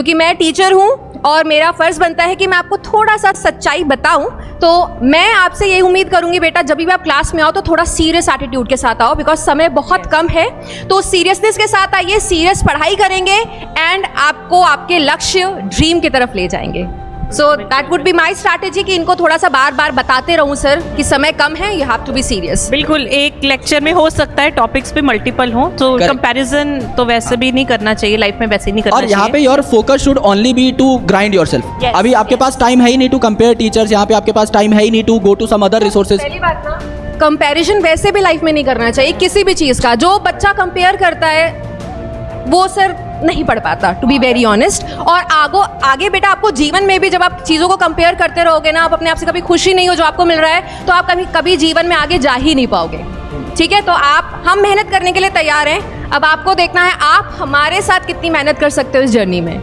क्योंकि मैं टीचर हूँ और मेरा फर्ज बनता है कि मैं आपको थोड़ा सा सच्चाई बताऊं। तो मैं आपसे ये उम्मीद करूंगी बेटा, जब भी आप क्लास में आओ तो थोड़ा सीरियस एटीट्यूड के साथ आओ, बिकॉज समय बहुत कम है। तो सीरियसनेस के साथ आइए, सीरियस पढ़ाई करेंगे एंड आपको आपके लक्ष्य ड्रीम की तरफ ले जाएंगे। So that would be my strategy कि इनको थोड़ा सा बार बार बताते रहूं सर कि समय कम है, you have to be serious. बिल्कुल, एक लेक्चर में हो सकता है टॉपिक्स पे मल्टीपल हो, तो कंपैरिजन तो वैसे भी नहीं करना चाहिए, लाइफ में वैसे ही नहीं करना चाहिए। और यहाँ पे your focus should only be to grind yourself. अभी आपके पास टाइम है ही नहीं टू कंपेयर टीचर्स, यहाँ पे आपके पास टाइम है ही नहीं to go to some other resources. पहली बात ना, कंपैरिजन वैसे भी लाइफ में नहीं करना चाहिए किसी भी चीज का। जो बच्चा कंपेयर करता है वो सर नहीं पढ़ पाता, टू बी वेरी ऑनेस्ट। और आगे बेटा आपको जीवन में भी जब आप चीज़ों को कंपेयर करते रहोगे ना, आप अपने आप से कभी खुशी नहीं हो जो आपको मिल रहा है, तो आप कभी जीवन में आगे जा ही नहीं पाओगे। ठीक है, तो हम मेहनत करने के लिए तैयार हैं। अब आपको देखना है आप हमारे साथ कितनी मेहनत कर सकते हो इस जर्नी में।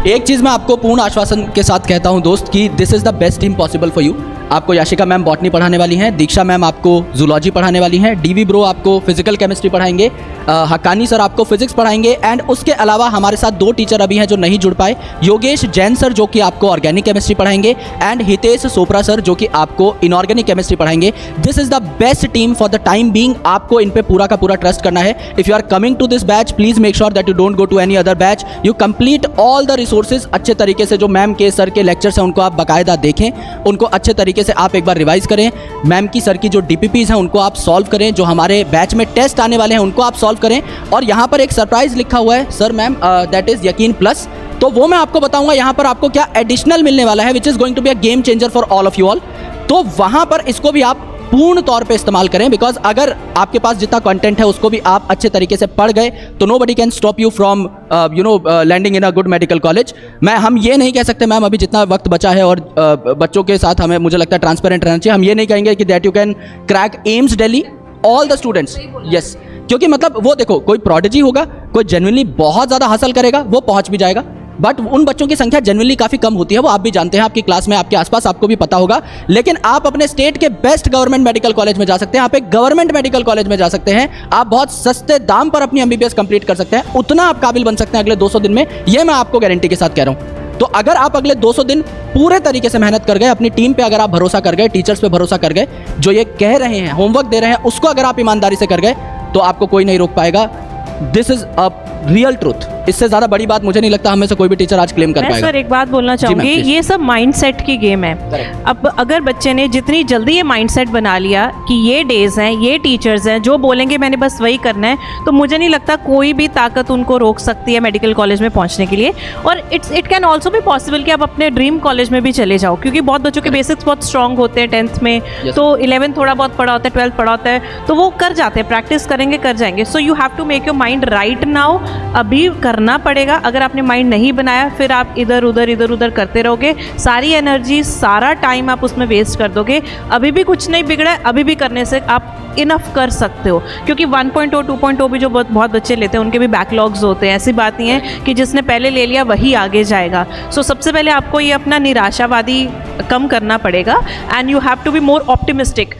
एक चीज़ मैं आपको पूर्ण आश्वासन के साथ कहता हूं दोस्त कि this is the best team possible for you. आपको याशिका मैम बॉटनी पढ़ाने वाली हैं, दीक्षा मैम आपको जूलॉजी पढ़ाने वाली हैं, डीवी ब्रो आपको फिजिकल केमिस्ट्री पढ़ाएंगे, हक्कानी सर आपको फिजिक्स पढ़ाएंगे। एंड उसके अलावा हमारे साथ 2 टीचर अभी हैं जो नहीं जुड़ पाए, योगेश जैन सर जो कि आपको ऑर्गेनिक केमिस्ट्री पढ़ाएंगे एंड हितेश सोपरा सर जो कि आपको इनऑर्गेनिक केमिस्ट्री पढ़ाएंगे। This is the best team for the time being. आपको इन पे पूरा का पूरा ट्रस्ट करना है। If you are coming to this batch, please make sure that you don't go to any other batch. You complete all the resources अच्छे तरीके से। जो मैम के सर के लेक्चर्स हैं उनको आप बाकायदा देखें, उनको अच्छे तरीके से आप एक बार रिवाइज करें। मैम की सर की जो डीपीपीज हैं उनको आप सॉल्व करें, जो हमारे बैच में टेस्ट आने वाले हैं उनको आप सॉल्व करें। और यहाँ पर एक सरप्राइज लिखा हुआ है सर मैम, दैट इज यकीन प्लस। तो वो मैं आपको बताऊंगा यहाँ पर आपको क्या एडिशनल मिलने वाला है, which is going to be a game changer for all of you all. तो वहाँ पर इसको भी आप पूर्ण तौर पे इस्तेमाल करें, बिकॉज अगर आपके पास जितना कंटेंट है उसको भी आप अच्छे तरीके से पढ़ गए तो nobody can stop you from landing in a good medical college. हम ये नहीं कह सकते मैम अभी जितना वक्त बचा है और बच्चों के साथ हमें मुझे लगता है ट्रांसपेरेंट रहना चाहिए। हम ये नहीं कहेंगे कि that you can crack AIIMS Delhi all the students, yes. क्योंकि मतलब वो देखो, कोई प्रोडिजी होगा, कोई जेन्युइनली बहुत ज़्यादा हासिल करेगा, वो पहुंच भी जाएगा। बट उन बच्चों की संख्या जनरली काफ़ी कम होती है, वो आप भी जानते हैं, आपकी क्लास में आपके आसपास आपको भी पता होगा। लेकिन आप अपने स्टेट के बेस्ट गवर्नमेंट मेडिकल कॉलेज में जा सकते हैं, आप एक गवर्नमेंट मेडिकल कॉलेज में जा सकते हैं, आप बहुत सस्ते दाम पर अपनी एमबीबीएस कंप्लीट कर सकते हैं। उतना आप काबिल बन सकते हैं अगले 200 दिन में, ये मैं आपको गारंटी के साथ कह रहा हूँ। तो अगर आप अगले 200 दिन पूरे तरीके से मेहनत कर गए, अपनी टीम पे अगर आप भरोसा कर गए, टीचर्स पे भरोसा कर गए, जो ये कह रहे हैं, होमवर्क दे रहे हैं, उसको अगर आप ईमानदारी से कर गए तो आपको कोई नहीं रोक पाएगा। This is a real truth. इससे ज्यादा बड़ी बात मुझे नहीं लगता हमें से कोई भी टीचर आज क्लेम कर पाएगा। सर एक बात बोलना चाहूंगी, ये सब माइंडसेट की गेम है। अब अगर बच्चे ने जितनी जल्दी ये माइंडसेट बना लिया कि ये डेज हैं, ये टीचर्स हैं, जो बोलेंगे मैंने बस वही करना है, तो मुझे नहीं लगता कोई भी ताकत उनको रोक सकती है मेडिकल कॉलेज में पहुंचने के लिए। और इट कैन ऑल्सो भी पॉसिबल कि आप अपने ड्रीम कॉलेज में भी चले जाओ, क्योंकि बहुत बच्चों के बेसिक्स बहुत स्ट्रॉन्ग होते हैं 10th में, तो 11th थोड़ा बहुत पढ़ा होता है, 12th पढ़ा होता है, तो वो कर जाते हैं, प्रैक्टिस करेंगे, कर जाएंगे। So you have to make your mind right now. अभी करना पड़ेगा। अगर आपने माइंड नहीं बनाया, फिर आप इधर उधर करते रहोगे, सारी एनर्जी, सारा टाइम आप उसमें वेस्ट कर दोगे। अभी भी कुछ नहीं बिगड़ा है, अभी भी करने से आप इनफ कर सकते हो, क्योंकि 1.0 2.0 भी जो बहुत बच्चे लेते हैं उनके भी बैकलॉग्स होते हैं। ऐसी बात नहीं है कि जिसने पहले ले लिया वही आगे जाएगा। सो सबसे पहले आपको ये अपना निराशावादी कम करना पड़ेगा and you have to be more optimistic.